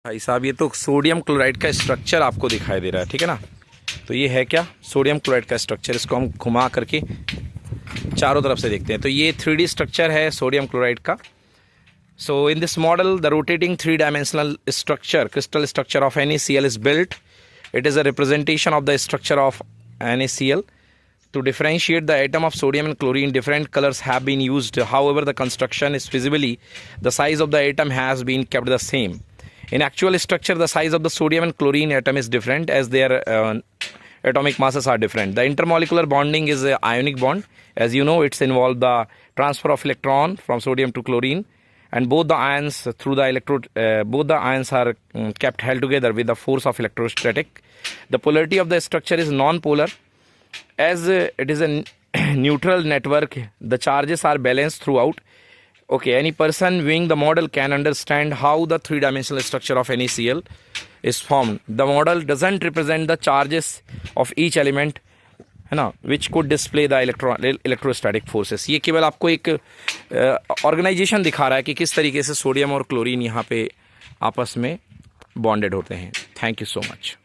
भाई साहब ये तो सोडियम क्लोराइड का स्ट्रक्चर आपको दिखाई दे रहा है, ठीक है ना। तो ये है क्या, सोडियम क्लोराइड का स्ट्रक्चर। इसको हम घुमा करके चारों तरफ से देखते हैं। तो ये 3D स्ट्रक्चर है सोडियम क्लोराइड का। So in this model the rotating 3 dimensional structure, crystal structure of NaCl is built. It is a representation of the structure of NaCl. To differentiate the atom of sodium and chlorine, different colors have been used. However, the construction is feasibly, the size of the atom has been kept the same. In actual structure, the size of the sodium and chlorine atom is different as their atomic masses are different. The intermolecular bonding is an ionic bond. As you know, it's involved the transfer of electron from sodium to chlorine, and both the ions through the both the ions are kept held together with the force of electrostatic. The polarity of the structure is non-polar. As it is a neutral network, the charges are balanced throughout. Okay, any person viewing the model can understand how the 3-dimensional structure of NaCl is formed. The model doesn't represent the charges of each element, है ना, which could display the electrostatic forces. ये केवल आपको एक organisation दिखा रहा है कि किस तरीके से सोडियम और क्लोरीन यहाँ पे आपस में बॉन्डेड होते हैं। Thank you so much.